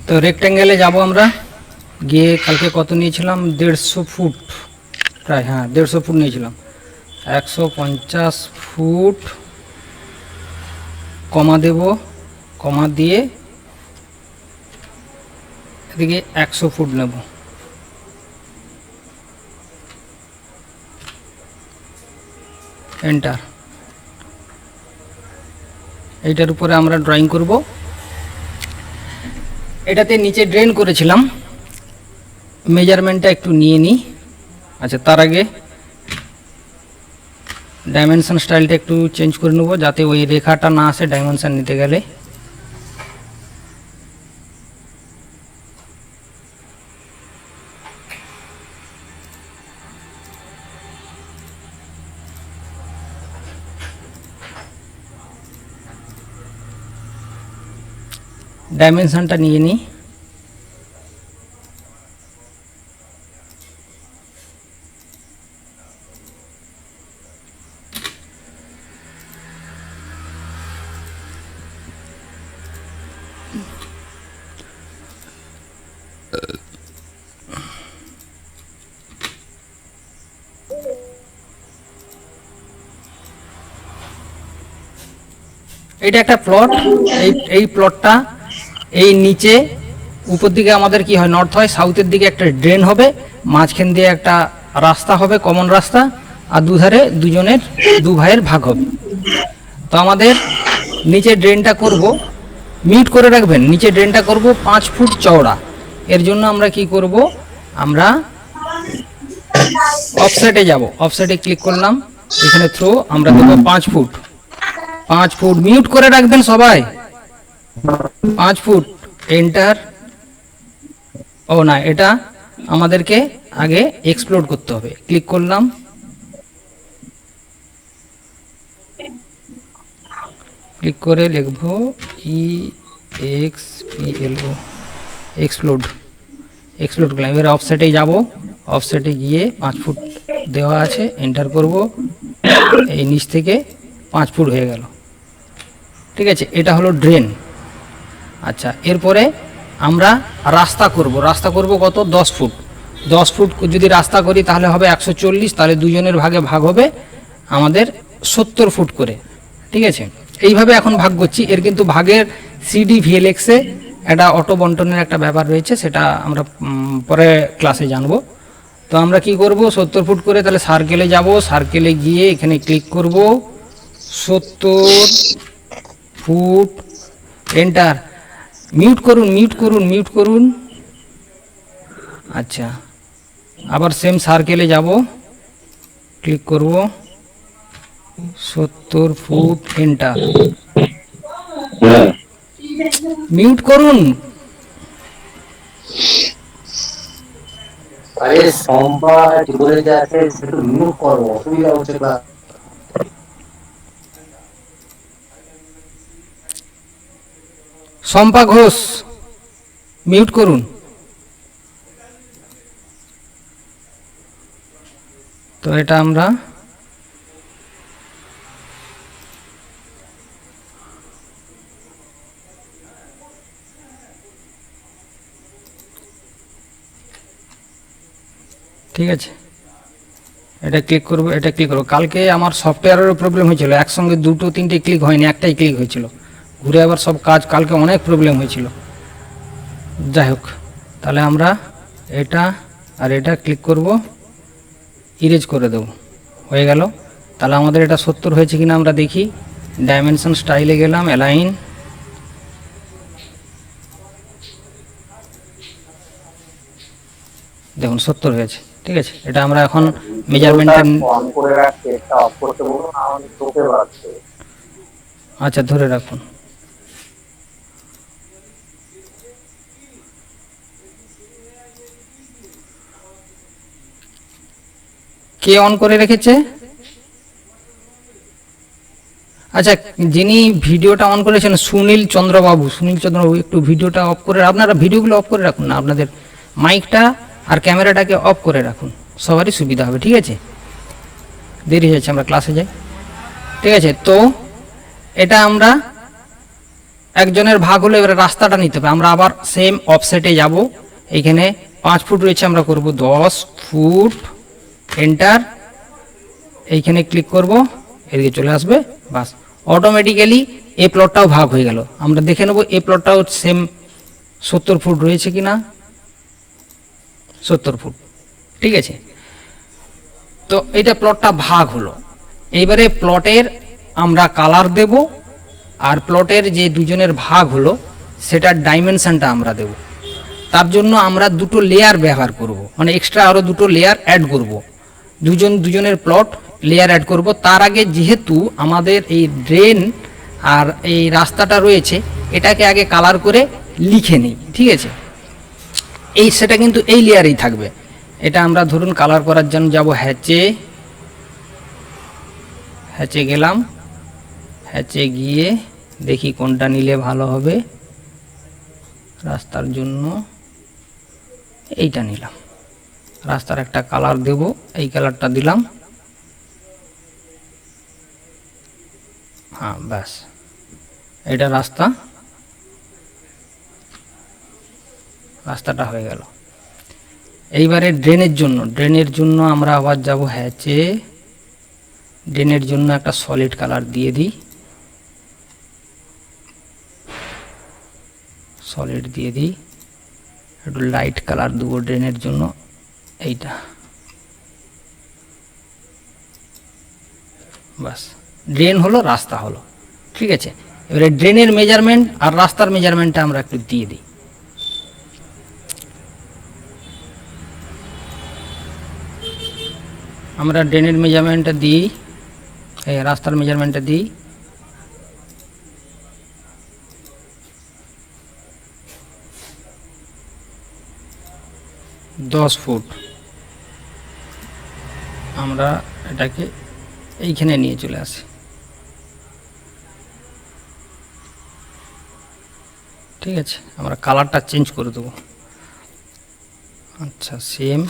তো রেক্ট্যাঙ্গেলে যাব আমরা, গিয়ে কালকে কত নিয়েছিলাম, 150 ফুট প্রায়, হ্যাঁ 150 ফুট নিয়েছিলাম। 150 ফুট কমা দেব, কমা দিয়ে এদিকে 100 ফুট নেব। এন্টার। এইটার উপরে আমরা ড্রয়িং করব। এটাতে নিচে ড্রেন করেছিলাম, মেজারমেন্টটা একটু নিয়ে নিই। আচ্ছা, তার আগে ডাইমেনশন স্টাইলটা একটু চেঞ্জ করে নেব, যাতে ওই রেখাটা না আসে ডাইমেনশন নিতে গেলে। ডাইমেনশনটা নিয়ে নিই। এটা একটা প্লট। এই প্লটটা এই নিচে উপর দিকে আমাদের কি হয়, নর্থ হয়, সাউথের দিকে একটা ড্রেন হবে, মাঝখান দিয়ে একটা রাস্তা হবে, কমন রাস্তা, আর দুধারে দুজনের, দু ভাইয়ের ভাগ হবে। তো আমাদের নিচে ড্রেনটা করব, মিট করে রাখবেন, নিচে ড্রেনটা করব 5 ফুট চওড়া। এর জন্য আমরা কি করব, আমরা অফসেটে যাব, অফসেটে ক্লিক করলাম, এখানে থ্রো আমরা দেবো 5 ফুট। 5 ফুট মিউট করে রাখবেন সবাই, 5 ফুট। এন্টার। ও না, এটা আমাদেরকে আগে এক্সপ্লোড করতে হবে। ক্লিক করলাম, ক্লিক করে লিখব EXPLO, এক্সপ্লোড। এক্সপ্লোড করলাম। এবার অফসেটে যাব, অফসেটে গিয়ে 5 ফুট দেওয়া আছে, এন্টার করব, এই নিচ থেকে 5 ফুট হয়ে গেল। ঠিক আছে, এটা হলো ড্রেন। আচ্ছা, এরপরে আমরা রাস্তা করব। রাস্তা করব কত, 10 ফুট। 10 ফুট যদি রাস্তা করি তাহলে হবে 140, তাহলে দুজনের ভাগে ভাগ হবে আমাদের 70 ফুট করে। ঠিক আছে, এইভাবে এখন ভাগ করছি। এর কিন্তু ভাগের CDVLX-এ একটা অটো বন্টনের একটা ব্যাপার রয়েছে, সেটা আমরা পরে ক্লাসে জানবো। তো আমরা কি করব, 70 ফুট করে, তাহলে সার্কেলে যাব, সার্কেলে গিয়ে এখানে ক্লিক করব, 70 ফুট, এন্টার। মিউট করুন, মিউট করুন, মিউট করুন। আচ্ছা, আবার সেম সার্কেলে যাব, ক্লিক করব, 70 ফুট, এন্টার। মিউট করুন। আরে সম্পা কি বলে যাচ্ছে, একটু মিউট করো, অসুবিধা হচ্ছে না। শম্পা ঘোষ, মিউট করুন। তো এটা আমরা ঠিক আছে, এটা ক্লিক করব, এটা ক্লিক করব। কালকে আমার সফটওয়্যারেরও প্রবলেম হয়েছিল, একসঙ্গে 2-3টে ক্লিক হয়নি, একটাই ক্লিক হয়েছিল, ঘুরে আবার সব কাজ, কালকে অনেক প্রবলেম হয়েছিল। যাই হোক, তাহলে আমরা এটা আর এটা ক্লিক করব, ইরেজ করে দেব, হয়ে গেল। তাহলে আমাদের এটা 70 হয়েছে কিনা আমরা দেখি। ডাইমেনশন স্টাইলে গেলাম, অ্যালাইন, দেখুন 70 হয়েছে। ঠিক আছে, এটা আমরা এখন মেজারমেন্টটা অন করে রাখতে, এটা অফ করতে বলুন, আমাদের চোখে লাগছে। আচ্ছা, ধরে রাখুন। কে অন করে রেখেছে? আচ্ছা, যিনি ভিডিওটা অন করেছেন সুনীল চন্দ্রবাবু, সুনীল চন্দ্রবাবু একটু ভিডিওটা অফ করে, আপনারা ভিডিওগুলো অফ করে রাখুন না, আপনাদের মাইকটা আর ক্যামেরাটাকে অফ করে রাখুন, সবারই সুবিধা হবে। ঠিক আছে, দেরি হয়েছে, আমরা ক্লাসে যাই। ঠিক আছে, তো এটা আমরা একজনের ভাগ হলো, এবারে রাস্তাটা নিতে হবে। আমরা আবার সেম অফসেটে যাব, এইখানে 5 ফুট রয়েছে, আমরা করব 10 ফুট, এন্টার, এইখানে ক্লিক করব, এদিকে চলে আসবে, বাস অটোমেটিক্যালি এই প্লটটাও ভাগ হয়ে গেল। আমরা দেখে নেব এই প্লটটাও সেম 70 ফুট রয়েছে কিনা, 70 ফুট, ঠিক আছে। তো এটা প্লটটা ভাগ হলো। এইবারে প্লটের আমরা কালার দেব, আর প্লটের যে দুজনের ভাগ হলো সেটার ডাইমেনশনটা আমরা দেব। তার জন্য আমরা দুটো লেয়ার ব্যবহার করব, মানে এক্সট্রা আরও দুটো লেয়ার অ্যাড করব, দুজনের প্লট লেয়ার অ্যাড করব। তার আগে যেহেতু আমাদের এই ড্রেন আর এই রাস্তাটা রয়েছে, এটাকে আগে কালার করে লিখে নিই, ঠিক আছে। সেটা কিন্তু এই লেয়ারেই থাকবে। এটা আমরা ধরুন কালার করার জন্য যাব হ্যাচে গেলাম, হ্যাচে গিয়ে দেখি কোনটা নিলে ভালো হবে। রাস্তার জন্য এইটা নিলাম, রাস্তার একটা কালার দেব, এই কালারটা দিলাম, হ্যাঁ ব্যাস, এটা রাস্তাটা হয়ে গেল। এইবারে ড্রেনের জন্য আমরা আবার যাব হ্যাচে, ড্রেনের জন্য একটা সলিড কালার দিয়ে দিই, সলিড দিয়ে দিই, একটু লাইট কালার দেবো ড্রেনের জন্য, এইটা, বাস ড্রেন হলো, রাস্তা হলো, ঠিক আছে। এবারে ড্রেনের মেজারমেন্ট আর রাস্তার মেজারমেন্টটা আমরা একটু দিয়ে দিই। আমরা ড্রেনের মেজারমেন্টটা দিই, রাস্তার মেজারমেন্টটা দিই, 10 ফুট। আমরা এটাকে এইখানে নিয়ে চলে আসি, ঠিক আছে। আমরা কালারটা চেঞ্জ করে দেবো, আচ্ছা সেম,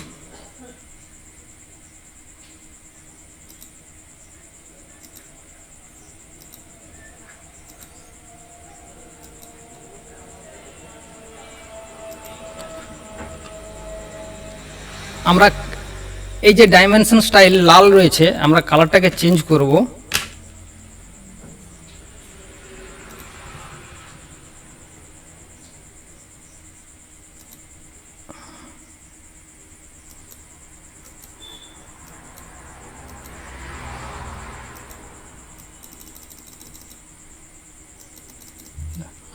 আমরা এই যে ডাইমেনশন স্টাইল লাল রয়েছে, আমরা কালারটাকে চেঞ্জ করব,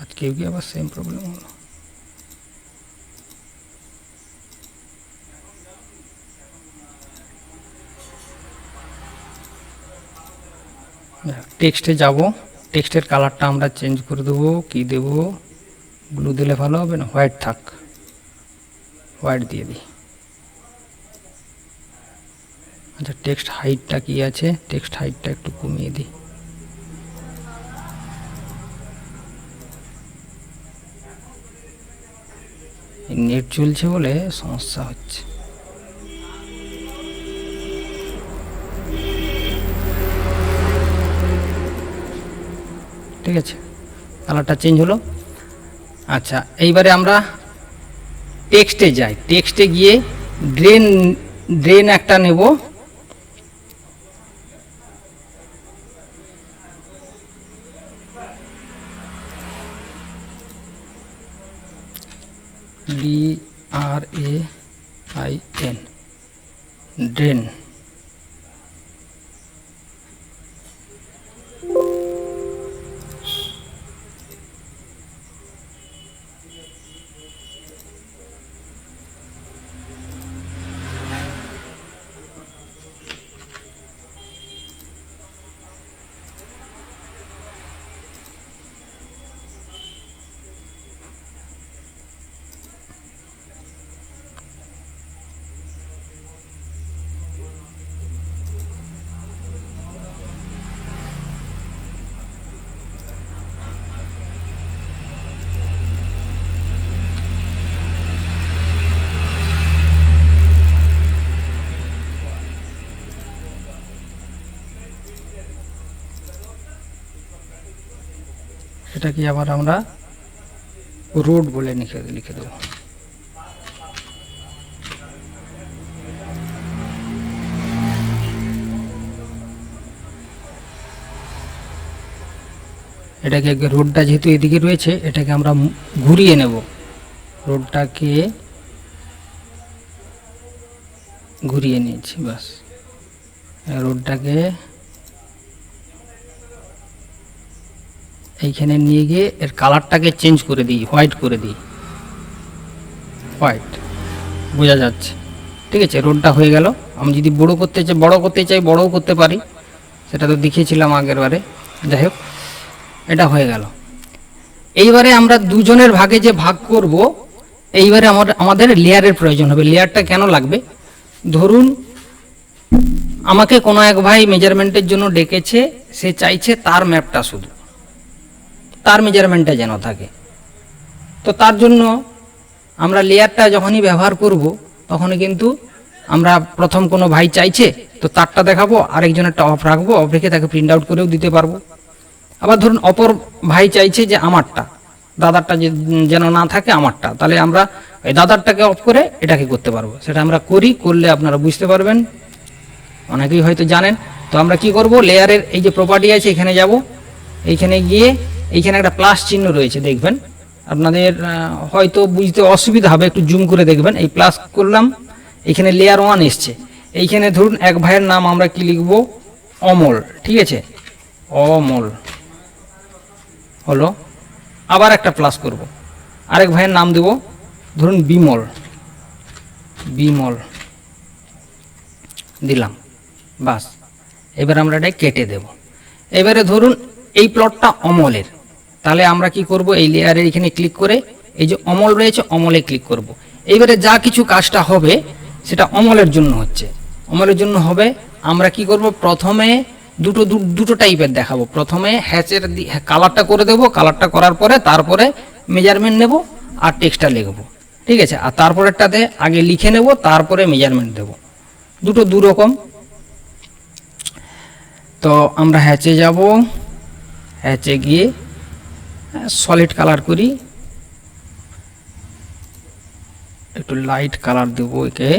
আজকে কি আবার সেম প্রবলেম হলো। টেক্সটে যাব, টেক্সটের কালারটা আমরা চেঞ্জ করে দেবো, কি দেব, ব্লু দিলে ভালো হবে না, হোয়াইট থাক, হোয়াইট দিয়ে দিই। আচ্ছা টেক্সট হাইটটা কি আছে, টেক্সট হাইটটা একটু কমিয়ে দিই, নেট চলছে বলে সমস্যা হচ্ছে। ঠিক আছে, কালারটা চেঞ্জ হলো। আচ্ছা এইবারে আমরা টেক্সটে যাই, টেক্সটে গিয়ে ড্রেন একটা নেব, DRAIN, ড্রেন। এটাকে আবার আমরা রোড বলে লিখে দেবো। এটাকে রোডটা যেহেতু এদিকে রয়েছে এটাকে আমরা ঘুরিয়ে নেব, রোডটাকে ঘুরিয়ে নিয়েছি বাস। রোডটাকে এইখানে নিয়ে গিয়ে এর কালারটাকে চেঞ্জ করে দিই, হোয়াইট করে দিই, হোয়াইট, বোঝা যাচ্ছে। ঠিক আছে, রোডটা হয়ে গেল। আমি যদি বড় করতে চাই বড়ও করতে পারি, সেটা তো দেখিয়েছিলাম আগের বারে। যাই হোক, এটা হয়ে গেল। এইবারে আমরা দুজনের ভাগে যে ভাগ করব, এইবারে আমাদের লেয়ারের প্রয়োজন হবে। লেয়ারটা কেন লাগবে? ধরুন আমাকে কোনো এক ভাই মেজারমেন্টের জন্য ডেকেছে, সে চাইছে তার ম্যাপটা শুধু, তার মেজারমেন্টটা যেন থাকে। তো তার জন্য আমরা লেয়ারটা যখনই ব্যবহার করব তখনই কিন্তু আমরা প্রথম কোনো ভাই চাইছে তো তারটা দেখাবো, আরেকজনেরটা অফ রাখবো, অফ রেখে তাকে প্রিন্ট আউট করেও দিতে পারবো। আবার ধরুন অপর ভাই চাইছে যে আমারটা, দাদারটা যেন না থাকে, আমারটা, তাহলে আমরা এই দাদারটাকে অফ করে এটাকে করতে পারবো। সেটা আমরা করলে আপনারা বুঝতে পারবেন, অনেকেই হয়তো জানেন। তো আমরা কি করব, লেয়ারের এই যে প্রপার্টি আছে এখানে যাব, এইখানে গিয়ে এইখানে একটা প্লাস চিহ্ন রয়েছে, দেখবেন আপনাদের হয়তো বুঝতে অসুবিধা হবে, একটু জুম করে দেখবেন। এই প্লাস করলাম, এখানে লেয়ার 1 এসছে। এইখানে ধরুন এক ভাইয়ের নাম আমরা কি লিখব, অমল। ঠিক আছে, অমল হলো। আবার একটা প্লাস করব, আরেক ভাইয়ের নাম দেব ধরুন বিমল, বিমল দিলাম, বাস। এবার আমরা এটা কেটে দেব। এবারে ধরুন এই প্লটটা অমলের, তাহলে আমরা কি করব, এই লেয়ারের এখানে ক্লিক করে এই যে অমল রয়েছে অমলে ক্লিক করব। এইবারে যা কিছু কাজটা হবে সেটা অমলের জন্য হচ্ছে, অমলের জন্য হবে। আমরা কি করব, প্রথমে দুটো টাইপের দেখাবো। প্রথমে হ্যাচের কালারটা করে দেব, কালারটা করার পরে তারপরে মেজারমেন্ট নেব আর টেক্সটটা লিখব। ঠিক আছে, আর তারপরেরটাতে আগে লিখে নেব, তারপরে মেজারমেন্ট দেব। দু রকম। তো আমরা হ্যাচে যাব, হ্যাচে গিয়ে সলিড কালার করি, একটু লাইট কালার দেব একে,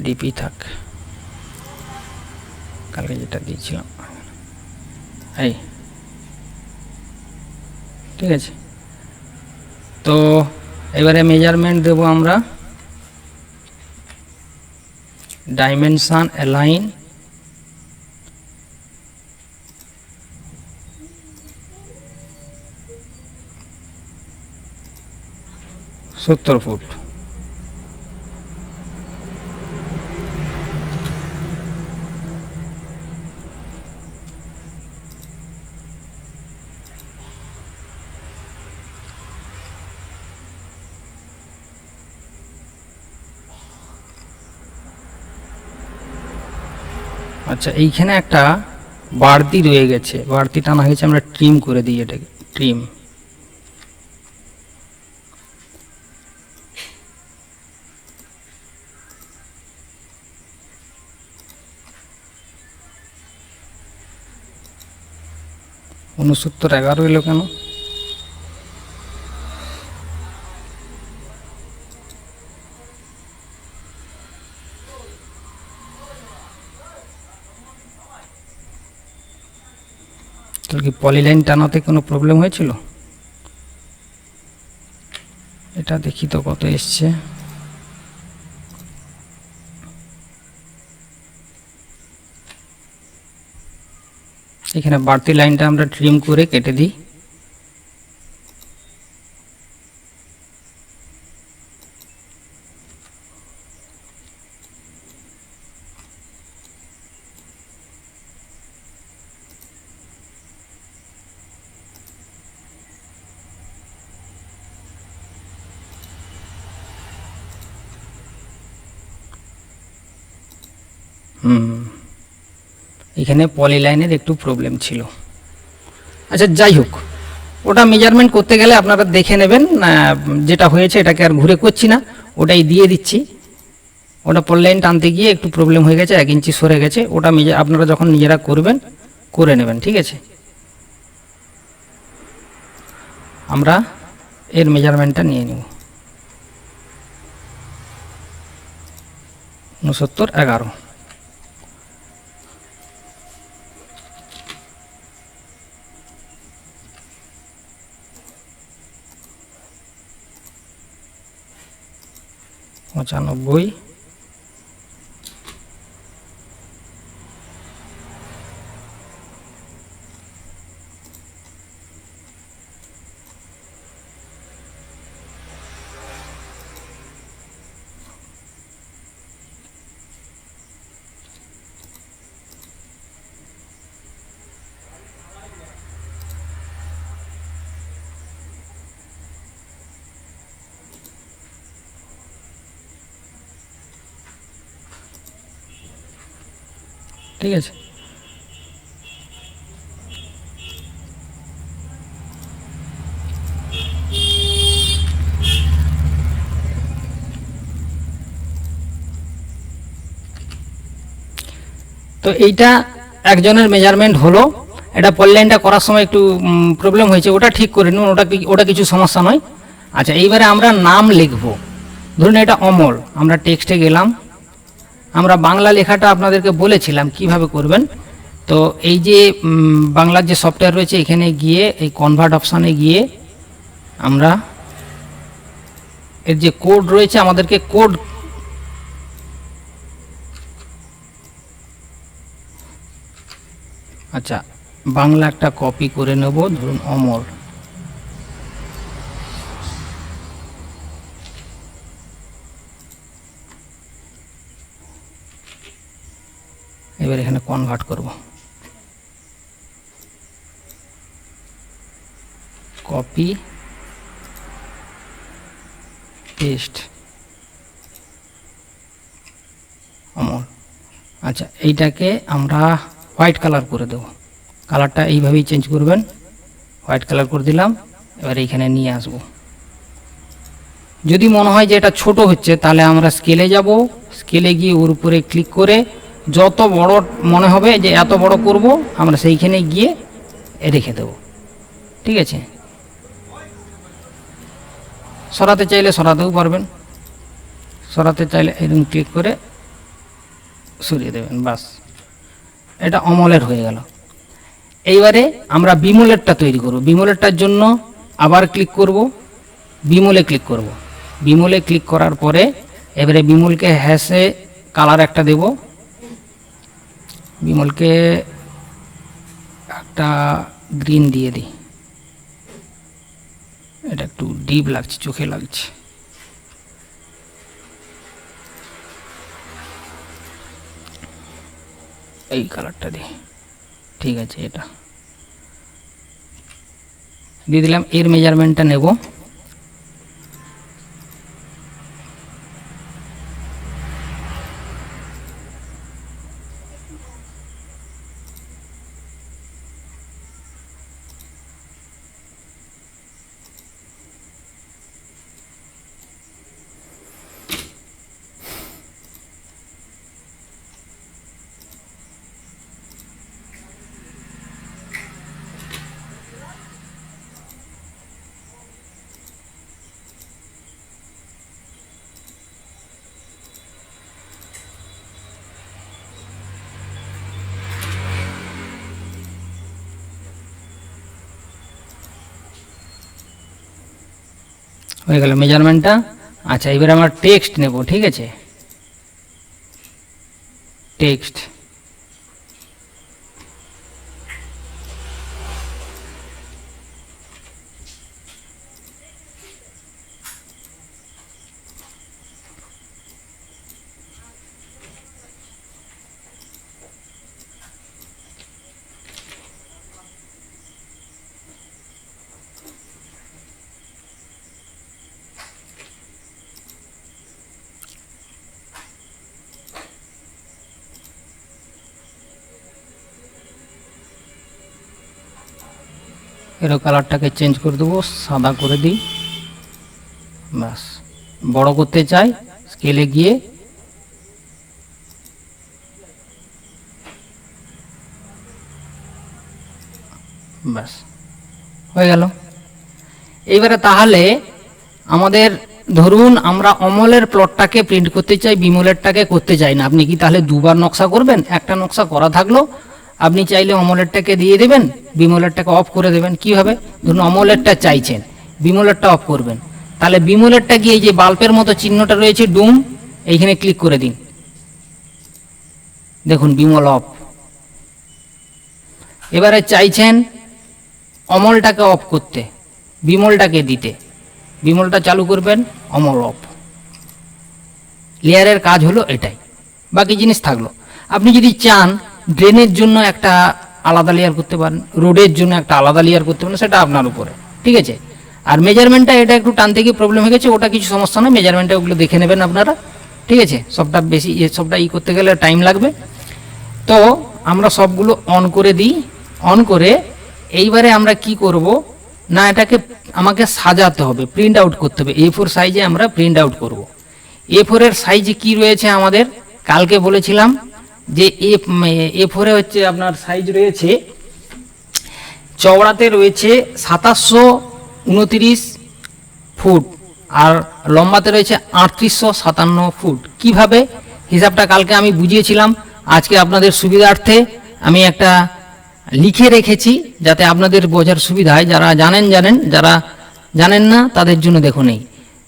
ডিপি থাক, কালকে যেটা দিয়েছিলাম এই। ঠিক আছে, তো এবারে মেজারমেন্ট দেব আমরা, ডাইমেনশন অ্যালাইন, সত্তর ফুট। আচ্ছা, এইখানে একটা বাড়তি রয়ে গেছে, বাড়তি টানা হয়েছে, আমরা ট্রিম করে দিই এটাকে, ট্রিম। ঊনসত্তর 11 এলো কেন? তাহলে কি পলিলাইন টানাতে কোনো প্রবলেম হয়েছিল? এটা দেখি তো কত এসছে। এখানে বাড়তি লাইনটা আমরা ট্রিম করে কেটে দিই। এখানে পলিলাইনের একটু প্রবলেম ছিল। আচ্ছা, যাই হোক, ওটা মেজারমেন্ট করতে গেলে আপনারা দেখে নেবেন, যেটা হয়েছে এটাকে আর ঘুরে করছি না, ওটাই দিয়ে দিচ্ছি। ওটা পলিলাইন টানতে গিয়ে একটু প্রবলেম হয়ে গেছে, 1 ইঞ্চি সরে গেছে। ওটা আপনারা যখন নিজেরা করবেন করে নেবেন, ঠিক আছে। আমরা এর মেজারমেন্টটা নিয়ে নেব 69, 11। পঁচানব্বই, ঠিক আছে। তো এইটা একজনের মেজারমেন্ট হলো। এটা পল লাইনটা করার সময় একটু প্রবলেম হয়েছে, ওটা ঠিক করে নিন, ওটা কিছু সমস্যা নয়। আচ্ছা, এইবারে আমরা নাম লিখব। ধরুন এটা অমল, আমরা টেক্সটে গেলাম, আমরা বাংলা লেখাটা আপনাদেরকে বলেছিলাম কিভাবে করবেন। তো এই যে বাংলার যে সফটওয়্যার রয়েছে এখানে গিয়ে এই কনভার্ট অপশানে গিয়ে আমরা এর যে কোড রয়েছে আমাদেরকে কোড আচ্ছা বাংলা একটা কপি করে নেব, ধরুন অমর। এবার এখানে কনভার্ট করব, কপি পেস্ট অমর। আচ্ছা, এইটাকে আমরা হোয়াইট কালার করে দেব। কালারটা এইভাবেই চেঞ্জ করবেন, হোয়াইট কালার করে দিলাম। এবার এইখানে নিয়ে আসব। যদি মনে হয় যে এটা ছোট হচ্ছে তাহলে আমরা স্কেলে যাব, স্কেলে গিয়ে ওর উপরে ক্লিক করে যত বড় মনে হবে যে এত বড় করব আমরা সেইখানে গিয়ে রেখে দেব, ঠিক আছে। সরাতে চাইলে সরাতেও পারবেন, সরাতে চাইলে এরকম ক্লিক করে সরিয়ে দেবেন, বাস এটা অমলের হয়ে গেল। এইবারে আমরা বিমলেরটা তৈরি করব। বিমলেরটার জন্য আবার ক্লিক করব, বিমলে ক্লিক করব। বিমলে ক্লিক করার পরে এবারে বিমলকে হ্যাশে কালার একটা দেব। বিমলকে একটা গ্রিন দিয়ে দিই, এটা একটু ডিপ লাগছে, চোখে লাগছে। এই কালারটা দিই, ঠিক আছে। এটা দিয়ে দিলাম। এর মেজারমেন্টটা নেব, হয়ে গেল মেজারমেন্টটা। আচ্ছা, এবার আমরা টেক্সট নেব, ঠিক আছে। টেক্সট এর কালারটাকে চেঞ্জ করে দেবো, সাদা করে দিই, বাস। বড় করতে চাই, স্কেলে গিয়ে ব্যাস হয়ে গেল। এইবারে তাহলে আমাদের ধরুন আমরা অমলের প্লটটাকে প্রিন্ট করতে চাই, বিমলেরটাকে করতে চাই না, আপনি কি তাহলে দুবার নকশা করবেন? একটা নকশা করা থাকলো, আপনি চাইলে অমলেরটাকে দিয়ে দেবেন, বিমলেরটাকে অফ করে দেবেন। কীভাবে? ধরুন অমলেরটা চাইছেন, বিমলেরটা অফ করবেন, তাহলে বিমলেরটা গিয়ে এই যে বাল্বের মতো চিহ্নটা রয়েছে ডুম, এইখানে ক্লিক করে দিন, দেখুন বিমল অফ। এবারে চাইছেন অমলটাকে অফ করতে, বিমলটাকে দিতে, বিমলটা চালু করবেন, অমল অফ। লেয়ারের কাজ হলো এটাই, বাকি জিনিস থাকলো। আপনি যদি চান ড্রেনের জন্য একটা আলাদা লেয়ার করতে পারেন, রোডের জন্য একটা আলাদা লেয়ার করতে পারেন, সেটা আপনার উপরে, ঠিক আছে। আর মেজারমেন্টটা এটা একটু টানতে গিয়ে প্রবলেম হয়ে গেছে, ওটা কিছু সমস্যা নয়, মেজারমেন্টটা ওগুলো দেখে নেবেন আপনারা, ঠিক আছে। সবটা বেশি সবটা করতে গেলে টাইম লাগবে। তো আমরা সবগুলো অন করে দিই, অন করে এইবারে আমরা কি করব না, এটাকে আমাকে সাজাতে হবে, প্রিন্ট আউট করতে হবে। A4 সাইজে আমরা প্রিন্ট আউট করব। A4 এর সাইজে কি রয়েছে আমাদের, কালকে বলেছিলাম যে A4 এ হচ্ছে আপনার সাইজ রয়েছে, চওড়াতে রয়েছে 2729 ফুট আর লম্বাতে রয়েছে 3857 ফুট। কিভাবে হিসাবটা কালকে আমি বুঝিয়েছিলাম, আজকে আপনাদের সুবিধার্থে আমি একটা লিখে রেখেছি যাতে আপনাদের বোঝার সুবিধা হয়। যারা জানেন জানেন, যারা জানেন না তাদের জন্য দেখুন, এই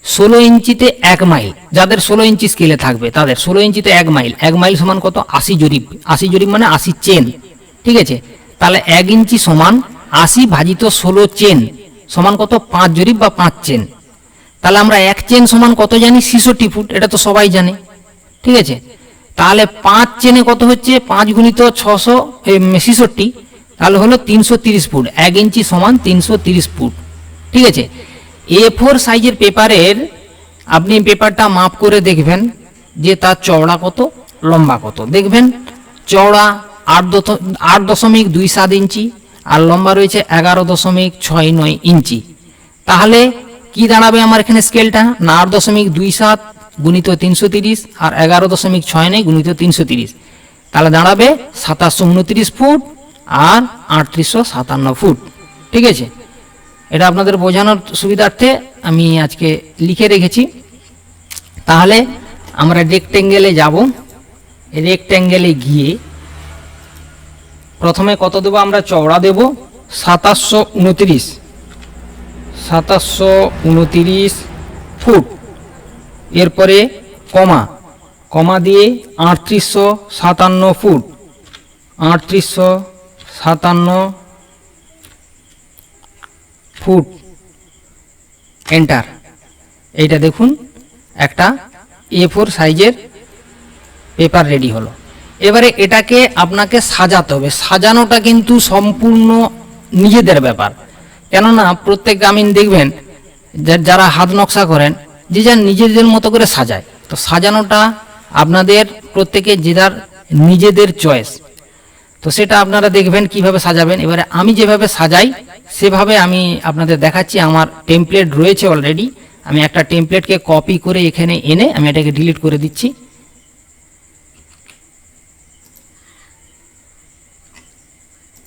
16 ইঞ্চিতে 1 মাইল, যাদের 16 ইঞ্চি স্কেলে থাকবে তাদের 16 ইঞ্চিতে 1 মাইল, 1 মাইল সমান কত? 80 জরিপ, 80 জরিপ মানে 80 চেন, ঠিক আছে। তাহলে 1 ইঞ্চি সমান 80 ভাজিত 16 চেন সমান কত? 5 জরিপ বা 5 চেন। তাহলে আমরা 1 চেন সমান কত জানি? 66 ফুট, এটা তো সবাই জানে, ঠিক আছে। তাহলে 5 চেনে কত হচ্ছে? 5 গুণিত 666, তাহলে হলো 330 ফুট। 1 ইঞ্চি সমান 330 ফুট, ঠিক আছে। A4 সাইজের পেপারের আপনি পেপারটা মাপ করে দেখবেন যে তার চওড়া কত, লম্বা কত। দেখবেন চওড়া 8.27 ইঞ্চি আর লম্বা রয়েছে 11.69 ইঞ্চি। তাহলে কি দাঁড়াবে আমার এখানে স্কেলটা? না 8.27 গুণিত 330 আর 11.69 গুণিত 330, তাহলে দাঁড়াবে 2729 ফুট আর 3857 ফুট, ঠিক আছে। এটা আপনাদের বোঝানোর সুবিধার্থে আমি আজকে লিখে রেখেছি। তাহলে আমরা রেক্টেঙ্গেলে যাব, রেক্টেঙ্গেলে গিয়ে প্রথমে কত দেবো আমরা? চওড়া দেব 2729 ফুট, এরপরে কমা, কমা দিয়ে 3857 ফুট, 3857 ফুট, এন্টার। এইটা দেখুন একটা A4 সাইজের পেপার রেডি হলো। এবারে এটাকে আপনাকে সাজাতে হবে, সাজানোটা কিন্তু সম্পূর্ণ নিজেদের ব্যাপার। কেননা প্রত্যেক গ্রামীণ দেখবেন যারা হাত নকশা করেন যে যার নিজেদের মতো করে সাজায়, তো সাজানোটা আপনাদের প্রত্যেকের যে যার নিজেদের চয়েস, তো সেটা আপনারা দেখবেন কিভাবে সাজাবেন। এবারে আমি যেভাবে সাজাই সেভাবে আমি আপনাদের দেখাচ্ছি। আমার টেমপ্লেট রয়েছে অলরেডি, আমি একটা টেমপ্লেটকে কপি করে এখানে এনে আমি এটাকে ডিলিট করে দিচ্ছি।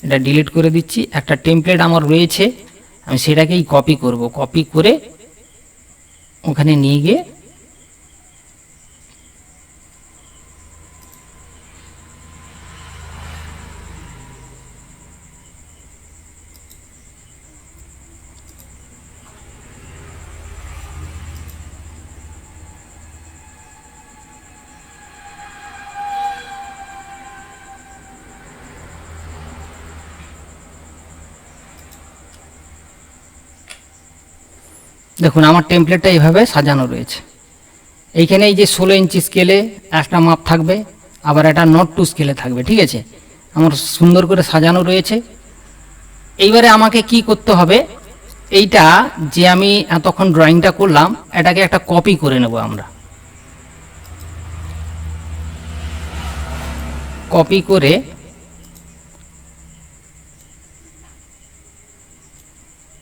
এটা ডিলিট করে দিচ্ছি। একটা টেমপ্লেট আমার রয়েছে, আমি সেটাকেই কপি করব, কপি করে ওখানে নিয়ে গিয়ে দেখুন আমার টেমপ্লেটটা এইভাবে সাজানো রয়েছে। এইখানে এই যে 16 ইঞ্চি স্কেলে একটা মাপ থাকবে, আবার একটা নট টু স্কেলে থাকবে, ঠিক আছে। আমার সুন্দর করে সাজানো রয়েছে। এইবারে আমাকে কি করতে হবে, এইটা যে আমি এতক্ষণ ড্রয়িংটা করলাম এটাকে একটা কপি করে নেব আমরা। কপি করে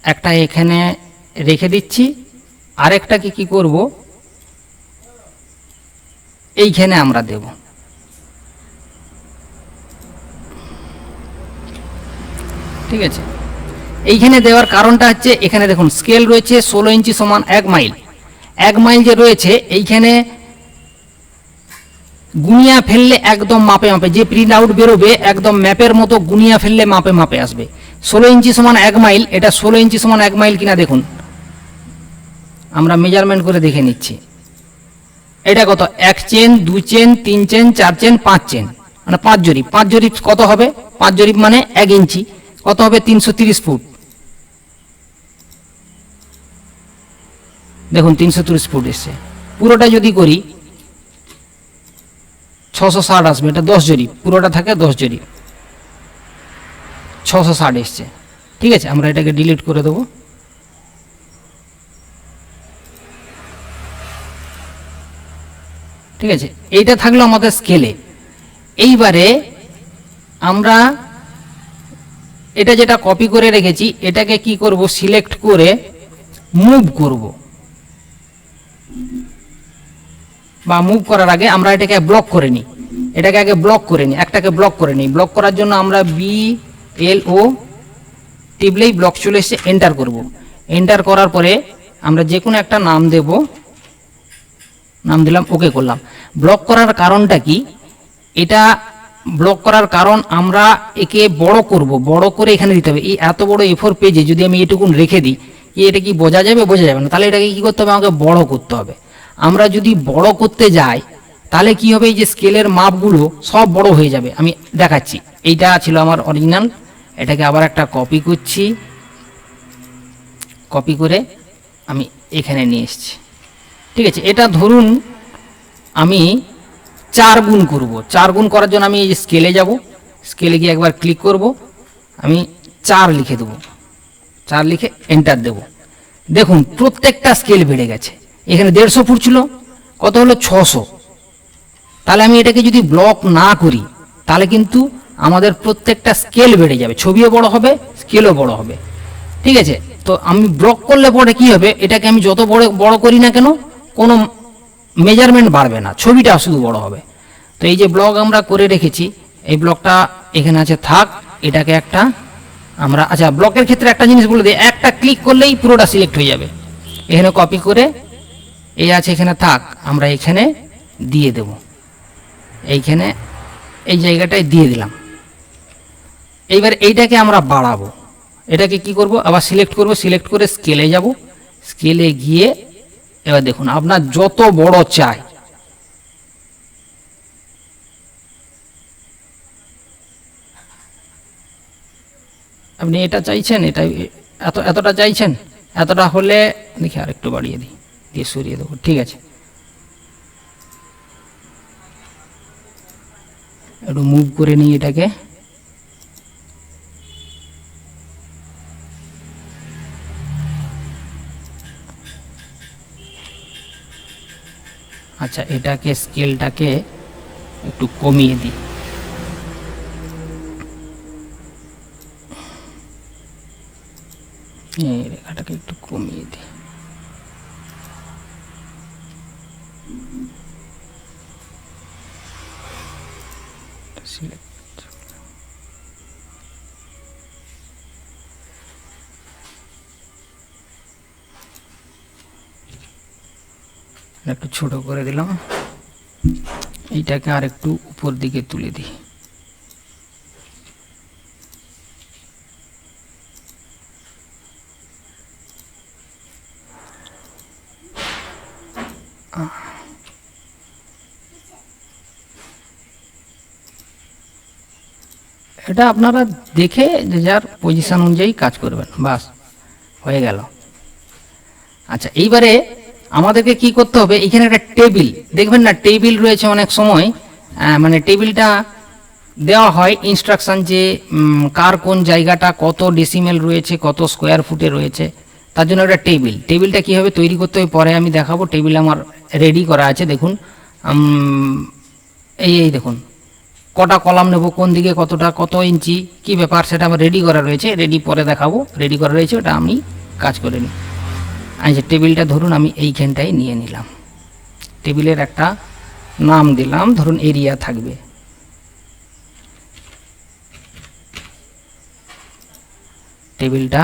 একটা এখানে রেখে দিচ্ছি, আরেকটাকে কি করব এইখানে আমরা দেব, ঠিক আছে। এইখানে দেওয়ার কারণটা হচ্ছে এখানে দেখুন স্কেল রয়েছে 16 ইঞ্চি সমান 1 মাইল। 1 মাইল যে রয়েছে এইখানে গুনিয়া ফেললে একদম মাপে মাপে যে প্রিন্ট আউট বেরোবে একদম ম্যাপের মতো গুনিয়া ফেললে মাপে মাপে আসবে। 16 ইঞ্চি সমান 1 মাইল, এটা 16 ইঞ্চি সমান 1 মাইল কিনা দেখুন, আমরা মেজারমেন্ট করে দেখে নিচ্ছি। এটা কত? 1 chain, 2 chain, 3 chain, 4 chain, 5 chain, মানে 5 জরিপ। 5 জরিপ কত হবে? 5 জরিপ মানে 1 ইঞ্চি, কত হবে? 330 ফুট। দেখুন 330 ফুট এসছে। পুরোটা যদি করি 660 আসবে, এটা 10 জরিপ, পুরোটা থাকে 10 জরিপ, 660 এসছে। ঠিক আছে, আমরা এটাকে ডিলিট করে দেবো। ঠিক আছে, এইটা থাকলো আমাদের স্কেলে। এইবারে আমরা এটা যেটা কপি করে রেখেছি এটাকে কি করব? সিলেক্ট করে মুভ করব, বা মুভ করার আগে আমরা এটাকে ব্লক করে নিই। এটাকে আগে ব্লক করে নিই, একটাকে ব্লক করে নিই। ব্লক করার জন্য আমরা BLO টিপলেই ব্লক চলে এসে এন্টার করব। এন্টার করার পরে আমরা যে কোনো একটা নাম দেব, নাম দিলাম, ওকে করলাম। ব্লক করার কারণটা কি? এটা ব্লক করার কারণ আমরা একে বড় করব, বড় করে এখানে দিতে হবে। এই এত বড় A4 পেজে যদি আমি এটুকুন রেখে দিই, এটা কি বোঝা যাবে? বোঝা যাবে না। তাহলে এটাকে কি করতে হবে? আমাকে বড় করতে হবে। আমরা যদি বড় করতে যাই তাহলে কি হবে? এই যে স্কেলের মাপগুলো সব বড় হয়ে যাবে। আমি দেখাচ্ছি। এইটা ছিল আমার অরিজিনাল, এটাকে আবার একটা কপি করছি, কপি করে আমি এখানে নিয়ে এসেছি। ঠিক আছে, এটা ধরুন আমি 4 গুণ করব। 4 গুণ করার জন্য আমি এই যে স্কেলে যাব, স্কেলে গিয়ে একবার ক্লিক করব, আমি 4 লিখে দেবো। 4 লিখে এন্টার দেব। দেখুন প্রত্যেকটা স্কেল বেড়ে গেছে। এখানে 150 ফুট ছিল, কত হলো? 600। তাহলে আমি এটাকে যদি ব্লক না করি তাহলে কিন্তু আমাদের প্রত্যেকটা স্কেল বেড়ে যাবে, ছবিও বড় হবে, স্কেলও বড় হবে। ঠিক আছে, তো আমি ব্লক করলে পরে কি হবে? এটাকে আমি যত বড় বড় করি না কেন কোনো মেজারমেন্ট বাড়বে না, ছবিটা শুধু বড় হবে। তো এই যে ব্লক আমরা করে রেখেছি, এই ব্লকটা এখানে আছে, থাক। এটাকে একটা আমরা, আচ্ছা ব্লকের ক্ষেত্রে একটা জিনিস বলে দিই, একটা ক্লিক করলেই পুরোটা সিলেক্ট হয়ে যাবে। এখানে কপি করে এই আছে, এখানে থাক, আমরা এখানে দিয়ে দেব, এইখানে এই জায়গাটায় দিয়ে দিলাম। এইবার এইটাকে আমরা বাড়াবো। এটাকে কি করব? আবার সিলেক্ট করব, সিলেক্ট করে স্কেলে যাব, স্কেলে গিয়ে এবার দেখুন আপনার যত বড় চাই আপনি এটা চাইছেন, এটা এতটা চাইছেন, এতটা হলে দেখি আর একটু বাড়িয়ে দিই, দিয়ে সরিয়ে দেবো। ঠিক আছে, একটু মুভ করে নিই এটাকে। আচ্ছা, এটাকে স্কেলটাকে একটু কমিয়ে দিই। এই রেখাটাকে একটু কমিয়ে দিই। একটু ছোট করে দিলাম, এইটাকে আর একটু উপর দিকে তুলে দিই। এটা আপনারা দেখে যে যার পজিশন অনুযায়ী কাজ করবেন, বাস হয়ে গেল। আচ্ছা, এইবারে আমাদেরকে কি করতে হবে? এখানে একটা টেবিল দেখবেন না, টেবিল রয়েছে অনেক সময়, মানে টেবিলটা দেওয়া হয় ইনস্ট্রাকশন যে কার কোন জায়গাটা কত ডেসিমেল রয়েছে, কত স্কোয়ার ফুটে রয়েছে, তার জন্য একটা টেবিল। টেবিলটা কীভাবে তৈরি করতে হবে পরে আমি দেখাবো। টেবিল আমার রেডি করা আছে, দেখুন এই দেখুন কটা কলাম নেব, কোন দিকে কতটা, কত ইঞ্চি, কি ব্যাপার, সেটা আমার রেডি করা রয়েছে। রেডি পরে দেখাবো, রেডি করা রয়েছে, ওটা আমি কাজ করে নিই। আচ্ছা, টেবিলটা ধরুন আমি এইখানটায় নিয়ে নিলাম, টেবিলের একটা নাম দিলাম, ধরুন এরিয়া থাকবে। টেবিলটা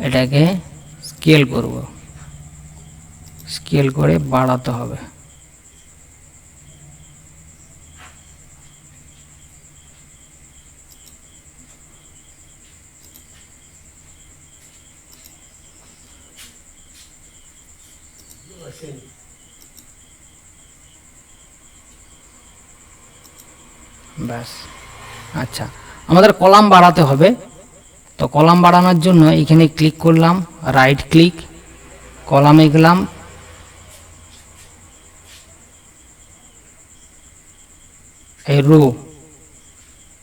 এটাকে স্কেল করব, স্কেল করে বাড়াতে হবে। ব্যাস। আচ্ছা, আমাদের কলাম বাড়াতে হবে। তো কলাম বাড়ানোর জন্য এখানে ক্লিক করলাম, রাইট ক্লিক, কলামে গেলাম, এই রো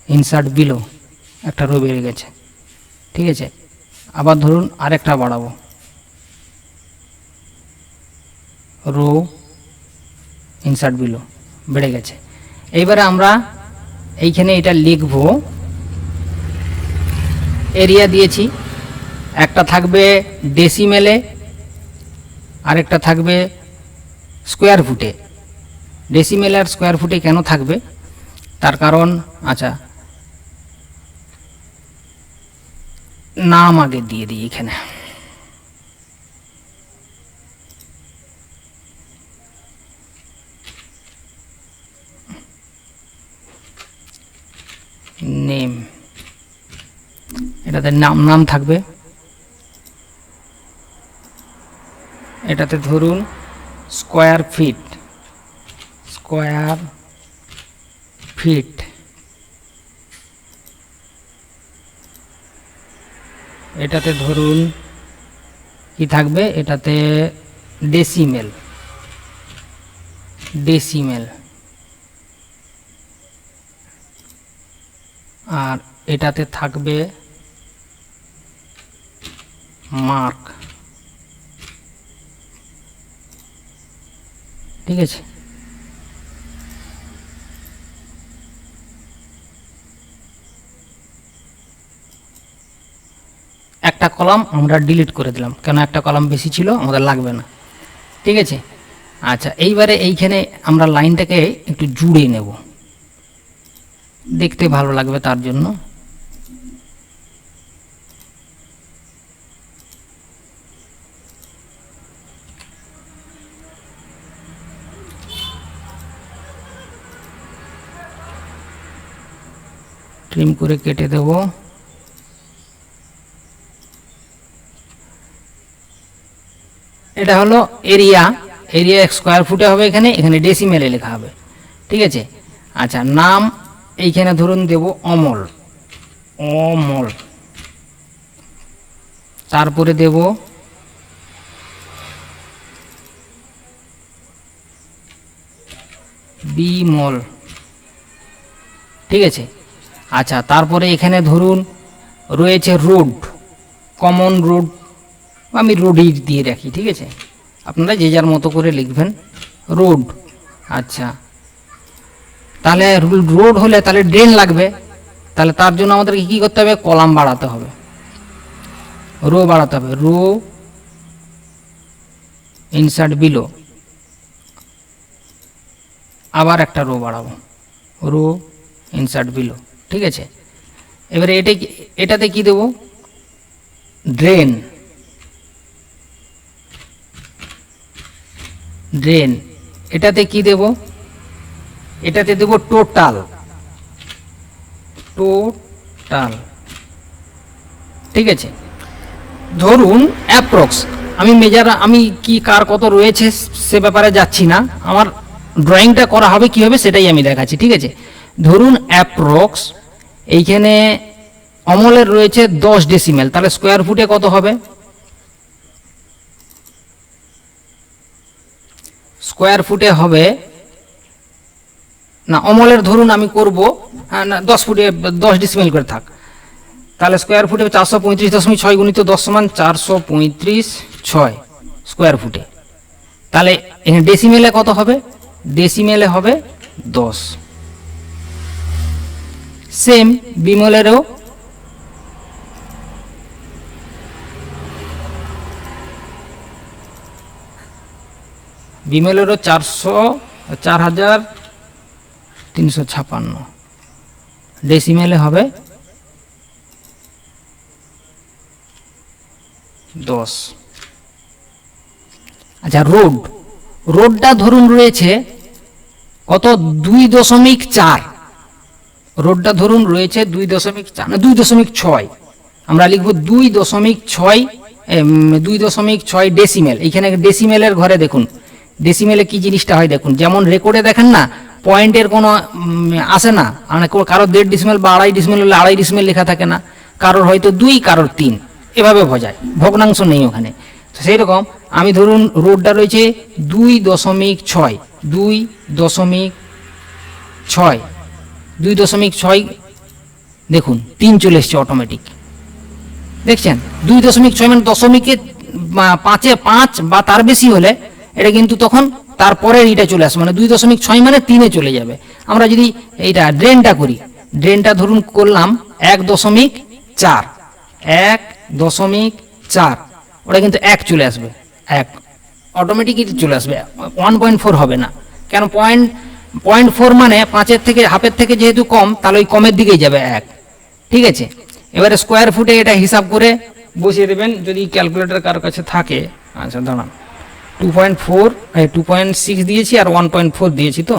ইনসার্ট বিলো, একটা রো বেড়ে গেছে। ঠিক আছে, আবার ধরুন আরেকটা বাড়াবো, রো ইনসার্ট বিলো, বেড়ে গেছে। এইবারে আমরা এইখানে এটা লিখব, এরিয়া দিয়েছি, একটা থাকবে ডেসিমেলে, আরেকটা থাকবে স্কোয়ার ফুটে। ডেসিমেল আর স্কোয়ার ফুটে কেন থাকবে তার কারণ, আচ্ছা নাম আগে দিয়ে দিই এখানে, নেম, এটাতে নাম থাকবে। এটাতে ধরুন স্কোয়ার ফিট, স্কোয়ার ফিট, এটাতে ধরুন কি থাকবে, এটাতে ডেসিমেল, ডেসিমেল, আর এটাতে থাকবে মার্ক। ঠিক আছে, একটা কলাম আমরা ডিলিট করে দিলাম, কেন একটা কলাম বেশি ছিল, আমাদের লাগবে না। ঠিক আছে, আচ্ছা এইবারে এইখানে আমরা লাইনটাকে একটু জুড়ে নেব, দেখতে ভালো লাগবে তার জন্য। ট্রিম করে কেটে দেব। এটা হলো এরিয়া, এরিয়া স্কোয়ার ফুটে হবে, এখানে এখানে ডেসিমেলে লেখা হবে। ঠিক আছে, আচ্ছা নাম এইখানে ধরুন দেব অমল, অমল, তারপরে দেব বিমল। ঠিক আছে, আচ্ছা তারপরে এখানে ধরুন রয়েছে রোড, কমন রোড, আমি রোডই দিয়ে রাখি। ঠিক আছে, আপনারা যে যার মতো করে লিখবেন, রোড। আচ্ছা তাহলে রোড হলে তাহলে ড্রেন লাগবে, তাহলে তার জন্য আমাদেরকে কী করতে হবে, কলাম বাড়াতে হবে, রো বাড়াতে হবে, রো ইনসার্ট বিলো, আবার একটা রো বাড়াবো, রো ইনসার্ট বিলো। ঠিক আছে, এবারে এটাতে কি দেব, ড্রেন, ড্রেন, এটাতে কি দেব, এটাতে দেব টোটাল, টোটাল। ঠিক আছে, ধরুন অ্যাপ্রক্স, আমি কি কার কত রয়েছে সে ব্যাপারে যাচ্ছি না, আমার ড্রয়িংটা করা হবে কীভাবে সেটাই আমি দেখাচ্ছি। ঠিক আছে, ধরুন অ্যাপ্রক্স এইখানে অমলের রয়েছে 10 ডেসিমেল, তাহলে স্কোয়ার ফুটে কত হবে, স্কোয়ার ফুটে হবে না, অমলের ধরুন আমি করব না 10 ফুটে 10 ডেসিমেল করে থাক, তাহলে স্কোয়ার ফুটে 435.6 গুণিত 10 সমান 435.6 স্কোয়ার ফুটে। তাহলে এখানে ডেসিমেলে কত হবে, ডেসিমেলে হবে 10। সেম বিমলেরও বিমলেরও 4,356, ডেসিমেলে হবে 10। আচ্ছা, রোডটা ধরুন রয়েছে কত, 2.4, রোডটা ধরুন রয়েছে 2.4 না 2.6, আমরা লিখব 2.6 ডেসিমেল। এইখানে ডেসিমেলের ঘরে দেখুন ডেসিমেলে কি জিনিসটা হয় দেখুন, যেমন রেকর্ডে দেখেন না পয়েন্টের কোনো আসে না, মানে কারোর 1.5 ডিসিমেল বা 2.5 ডিসিমেল হলে 2.5 ডিসিমেল লেখা থাকে না, কারোর হয়তো 2, কারোর 3, এভাবে বোঝায়, ভগ্নাংশ নেই ওখানে। তো সেই রকম আমি ধরুন রোডটা রয়েছে 2.6, 2.6 দেখুন 3 চলে এসছে অটোমেটিক, দেখছেন 2.6 মানে দশমিকে 5-এ 5 বা তার বেশি হলে এটা কিন্তু তখন তারপরের এটা চলে আসবে, মানে 2.6 মানে 3-এ চলে যাবে। আমরা যদি এইটা ড্রেনটা করি, ড্রেনটা ধরুন করলাম 1.4, ওটা কিন্তু 1 চলে আসবে, 1 অটোমেটিকই চলে আসবে, 1.4 হবে না। কেন, 0.4 মানে 5-এর থেকে হাফের থেকে যেহেতু কম, তাহলে ওই কমের দিকেই যাবে 1, ঠিক আছে। এবারে স্কোয়ার ফুটে এটা হিসাব করে বসিয়ে দেবেন যদি ক্যালকুলেটর কার কাছে থাকে। আচ্ছা দাঁড়ান, 2.6 দিয়েছি আর 1.4 দিয়েছি, তো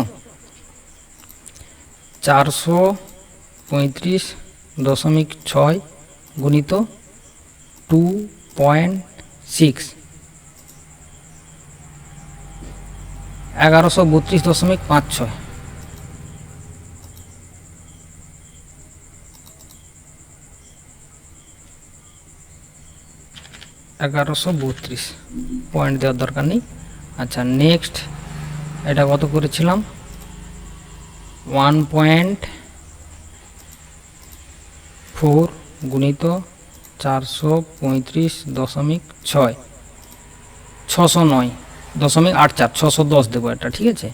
435.6 গুণিত 2.6, 1132.56, পয়েন্ট দেওয়ার দরকার নেই। আচ্ছা নেক্সট, এটা কত করেছিলাম, 1.4 গুণিত 435.6, 609.84, 610 দেবো এটা, ঠিক আছে।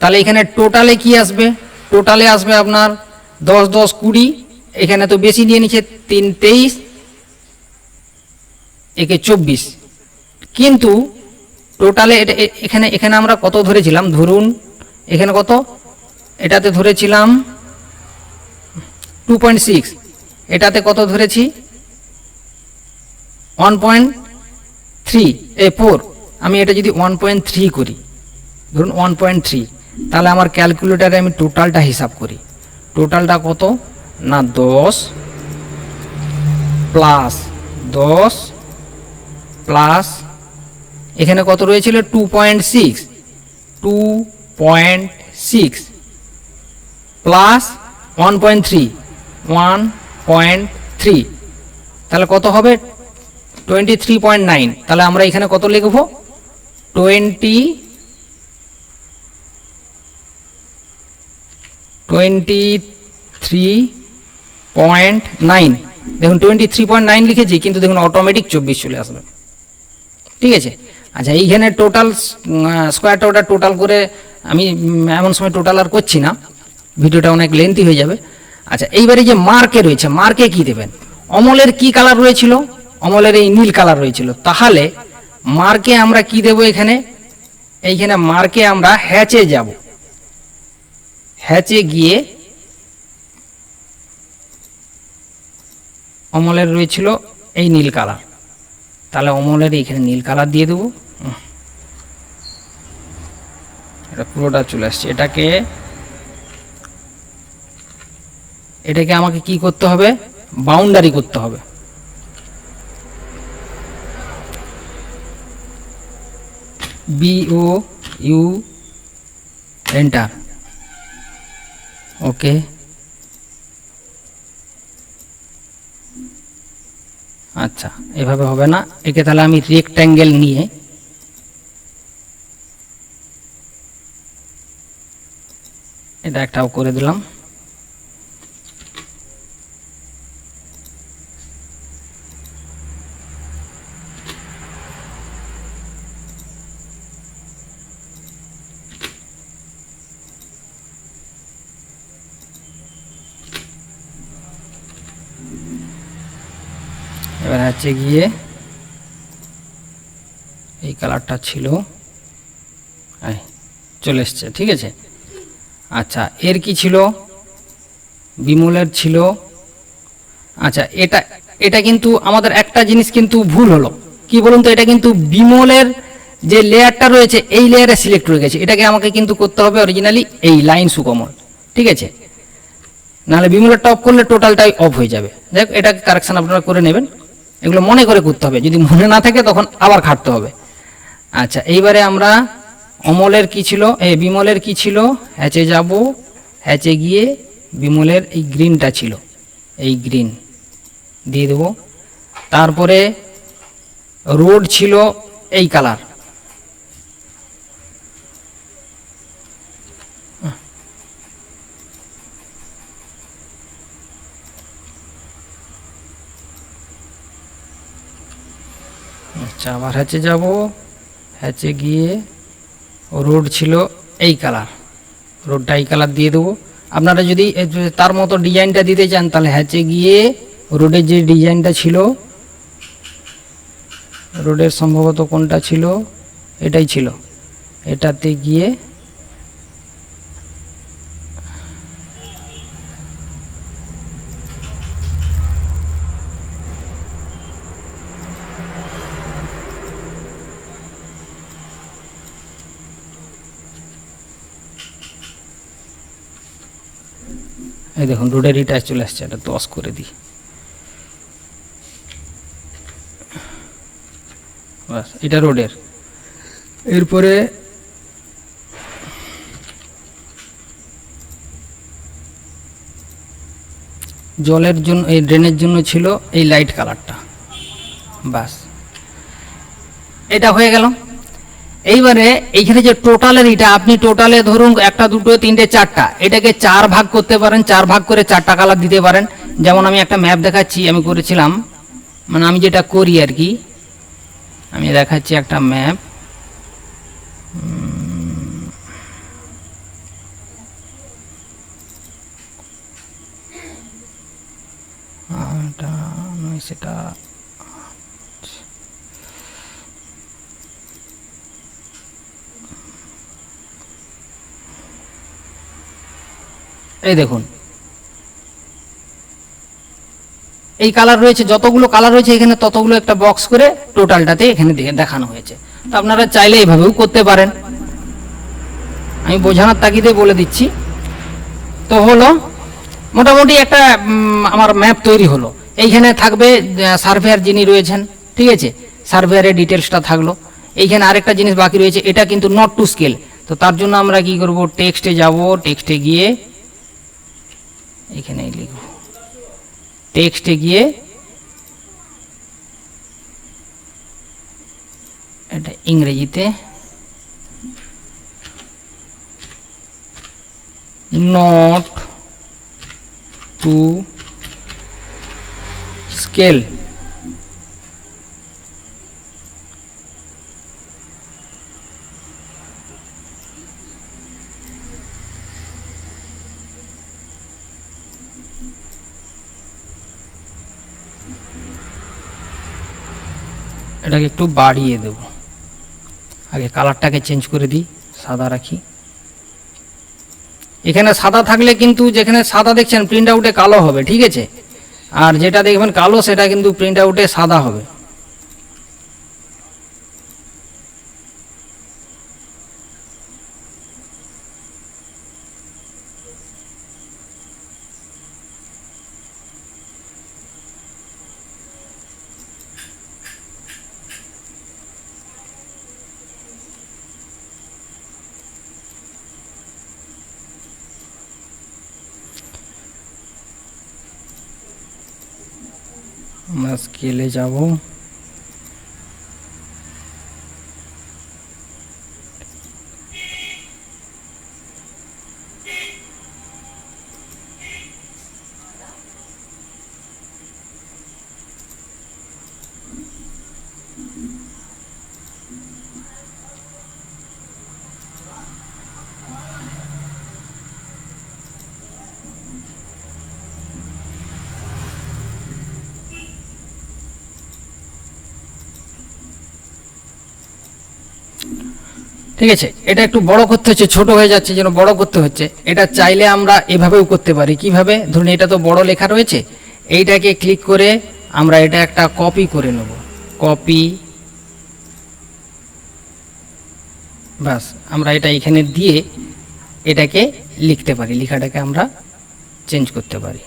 তাহলে এখানে টোটালে কি আসবে, টোটালে আসবে আপনার 10, 10, 20, এখানে তো বেশি নিয়ে নিচ্ছে 3, 23, একে 24, কিন্তু টোটালে এখানে আমরা কত ধরেছিলাম, ধরুন এখানে কত, এটাতে ধরেছিলাম 2.6, এটাতে কত ধরেছি 1.4, আমি এটা যদি 1.3 করি, ধরুন 1.3, তাহলে আমার ক্যালকুলেটারে আমি টোটালটা হিসাব করি, টোটালটা কত না 10 প্লাস 10 প্লাস এখানে কত রয়েছিল 2.6 প্লাস 1.3, তাহলে কত হবে 23.9, তাহলে আমরা এখানে কত লিখব 23.9, দেখুন 23.9 লিখেছি, কিন্তু দেখুন অটোমেটিক 24 চলে আসবে, ঠিক আছে। আচ্ছা এইখানে টোটাল স্কোয়ারটা ওটা টোটাল করে আমি এমন সময় টোটাল আর করছি না, ভিডিওটা অনেক লেন্থি হয়ে যাবে। আচ্ছা এইবারে যে মার্কে রয়েছে, মার্কে কি দেবেন, অমলের কি কালার রয়েছিল, অমলের এই নীল কালার রয়েছিল, তাহলে মার্কে আমরা কি দেব, এইখানে মার্কে আমরা হ্যাচে যাব, হ্যাচে গিয়ে অমলের রয়েছিল এই নীল কালার, তাহলে অমলের এইখানে নীল কালার দিয়ে দেবো, এটা পুরোটা চলে আসছে। এটাকে আমাকে কি করতে হবে, বাউন্ডারি করতে হবে, BOU এন্টার, ওকে। আচ্ছা এভাবে হবে না, একে তাহলে আমি রেক্ট্যাঙ্গেল নিয়ে এটা একটাও করে দিলাম, হচ্ছে গিয়ে এই কালারটা ছিল, চলে এসছে, ঠিক আছে। আচ্ছা, এর কি ছিল, বিমলের ছিল। আচ্ছা, এটা এটা কিন্তু আমাদের একটা জিনিস কিন্তু ভুল হলো, কি বলুন তো, এটা কিন্তু বিমলের যে লেয়ারটা রয়েছে এই লেয়ারে সিলেক্ট হয়ে গেছে, এটাকে আমাকে কিন্তু করতে হবে অরিজিনালি এই লাইন সুকমল, ঠিক আছে, নাহলে বিমলেরটা অফ করলে টোটালটাই অফ হয়ে যাবে। দেখ, এটা কারেকশন আপনারা করে নেবেন, এগুলো মনে করে করতে হবে, যদি মনে না থাকে তখন আবার খাটতে হবে। আচ্ছা, এইবারে আমরা অমলের কি ছিল, বিমলের কি ছিল, হ্যাচে যাব, হ্যাচে গিয়ে বিমলের এই গ্রিনটা ছিল, এই গ্রিন দিয়ে দেব। তারপরে রোড ছিল এই কালার, আচ্ছা, আবার হ্যাচে যাব, হ্যাচে গিয়ে রোড ছিল এই কালার, রোডটা এই কালার দিয়ে দেবো। আপনারা যদি তার মতো ডিজাইনটা দিতে চান তাহলে হ্যাচে গিয়ে রোডের যে ডিজাইনটা ছিল, রোডের সম্ভবত কোনটা ছিল, এটাই ছিল, এটাতে গিয়ে এই দেখুন রোডের রিটাচ চলে আসছে, এটা 10 করে দিই, বাস, এটা রোডের। এরপরে জলের জন্য, এই ড্রেনের জন্য ছিল এই লাইট কালারটা, বাস, এটা হয়ে গেল। এইবারে এইখানে যে টোটালের, এটা আপনি টোটালে ধরুন 1 2 3 4টা, এটাকে 4 ভাগ করতে পারেন, 4 ভাগ করে 4টা কালার দিতে পারেন। যেমন আমি একটা ম্যাপ দেখাচ্ছি, আমি করেছিলাম, মানে আমি যেটা করি আর কি, আমি দেখাচ্ছি একটা ম্যাপ। সেটা এই দেখুন, এই কালার রয়েছে, যতগুলো কালার রয়েছে এখানে ততগুলো একটা বক্স করে টোটালটাতে এখানে দেখানো হয়েছে। তো আপনারা চাইলে এইভাবেও করতে পারেন, আমি বোঝানোর তাগিদে বলে দিচ্ছি। তো হলো মোটামুটি একটা আমার ম্যাপ তৈরি হলো। এইখানে থাকবে সার্ভেয়ার যিনি রয়েছেন, ঠিক আছে, সার্ভেয়ারের ডিটেলসটা থাকলো। এইখানে আরেকটা জিনিস বাকি রয়েছে, এটা কিন্তু নট টু স্কেল, তো তার জন্য আমরা কি করব, টেক্সটে যাব, টেক্সটে গিয়ে এখানে লিখব, টেক্সটে গিয়ে এটা ইংরেজিতে নট টু স্কেল, এটাকে একটু বাড়িয়ে দেব, আগে কালারটাকে চেঞ্জ করে দিই, সাদা রাখি। এখানে সাদা থাকলে কিন্তু, যেখানে সাদা দেখছেন প্রিন্ট আউটে কালো হবে, ঠিক আছে, আর যেটা দেখবেন কালো সেটা কিন্তু প্রিন্ট আউটে সাদা হবে। আমরা স্কেলে যাব, ঠিক আছে, এটা একটু বড় করতে হচ্ছে, ছোট হয়ে যাচ্ছে যেন বড় করতে হচ্ছে। এটা চাইলে আমরা এভাবেও করতে পারি। কিভাবে? ধরুন এটা তো বড় লেখা রয়েছে, এইটাকে ক্লিক করে আমরা এটা একটা কপি করে নেব। কপি, বাস আমরা এটা এখানে দিয়ে এটাকে লিখতে পারি, লেখাটাকে আমরা চেঞ্জ করতে পারি।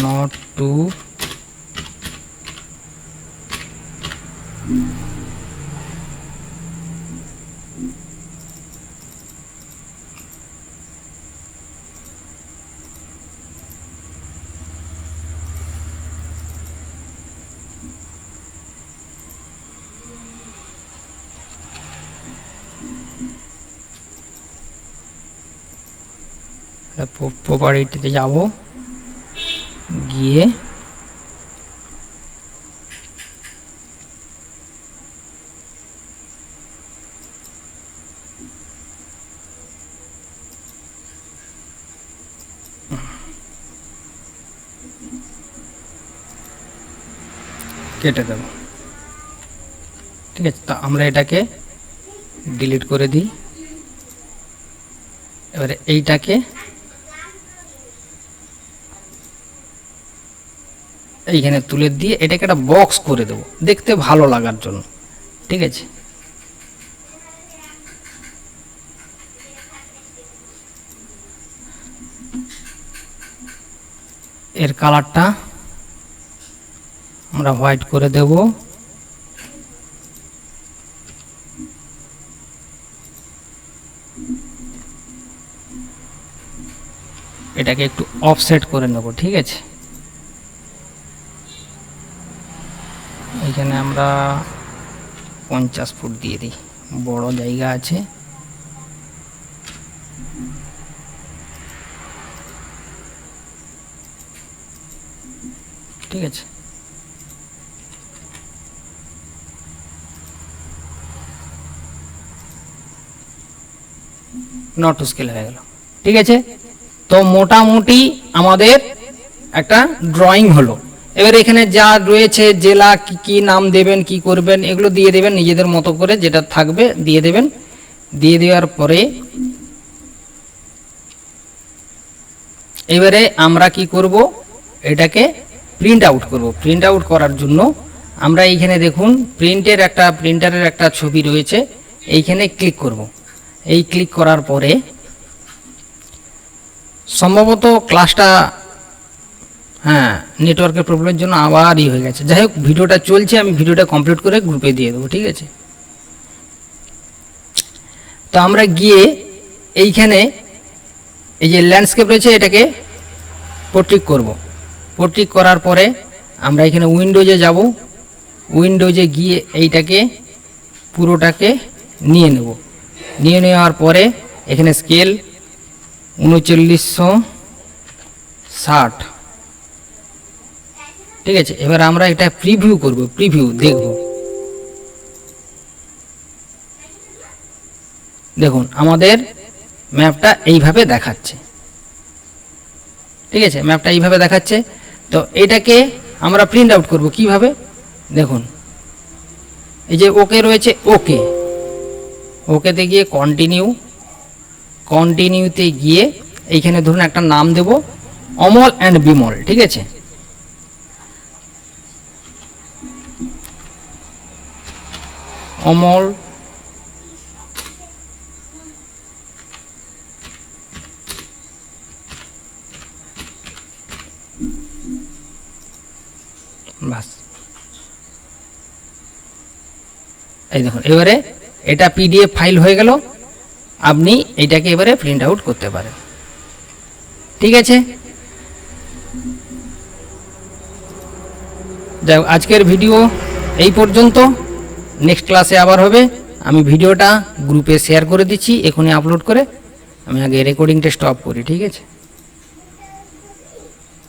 not to প্রপার্টিতে যাব, গিয়ে কেটে দেব। ঠিক আছে, তো আমরা এটাকে ডিলিট করে দিই। এবারে এইটাকে এইখানে তুলে দিয়ে এটাকে একটা বক্স করে দেব দেখতে ভালো লাগার জন্য। ঠিক আছে, এর কালারটা আমরা হোয়াইট করে দেব। এটাকে একটু অফসেট করে নেব। ঠিক আছে, এখানে আমরা 50 ফুট দিয়ে দিই, বড় জায়গা আছে। ঠিক আছে, নট টু স্কেল হয়ে গেল। ঠিক আছে, তো মোটামুটি আমাদের একটা ড্রয়িং হলো। এবার এখানে যা রয়েছে, জেলা কি কি নাম দেবেন, কি করবেন, এগুলো দিয়ে দেবেন নিজেদের মতো করে, যেটা থাকবে দিয়ে দেবেন। দিয়ে দেওয়ার পরে এবারে আমরা কি করব, এটাকে প্রিন্ট আউট করব। প্রিন্ট আউট করার জন্য আমরা এইখানে দেখুন প্রিন্টারের একটা ছবি রয়েছে, এইখানে ক্লিক করব। এই ক্লিক করার পরে সম্ভবত ক্লাসটা নেটওয়ার্কের প্রবলেমের জন্য আবার হয়ে গেছে। যাই হোক, ভিডিওটা চলছে, আমি ভিডিওটা কমপ্লিট করে গ্রুপে দিয়ে দেবো। ঠিক আছে, তো আমরা গিয়ে এইখানে এই যে ল্যান্ডস্কেপ রয়েছে, এটাকে পোর্ট্রেট করব। পোর্ট্রেট করার পরে আমরা এখানে উইন্ডোজে যাব। উইন্ডোজে গিয়ে এইটাকে পুরোটাকে নিয়ে নেব। নিয়ে নেওয়ার পরে এখানে স্কেল 3960। ঠিক আছে, এবার আমরা এটা প্রিভিউ করব, প্রিভিউ দেখব। দেখুন আমাদের ম্যাপটা এইভাবে দেখাচ্ছে। ঠিক আছে, ম্যাপটা এইভাবে দেখাচ্ছে। তো এটাকে আমরা প্রিন্ট আউট করব কিভাবে, দেখুন এই যে ওকে রয়েছে, ওকেতে গিয়ে কন্টিনিউতে গিয়ে এইখানে ধরুন একটা নাম দেব, অমল অ্যান্ড বিমল। ঠিক আছে, অমল বাস। এই দেখুন এবারে এটা পিডিএফ ফাইল হয়ে গেল। আপনি এইটাকে এবারে প্রিন্ট আউট করতে পারেন। ঠিক আছে, যাই হোক, আজকের ভিডিও এই পর্যন্ত। নেক্সট ক্লাসে আবার হবে। আমি ভিডিওটা গ্রুপে শেয়ার করে দিচ্ছি, এখনই আপলোড করে। আমি আগে রেকর্ডিংটা স্টপ করি। ঠিক আছে।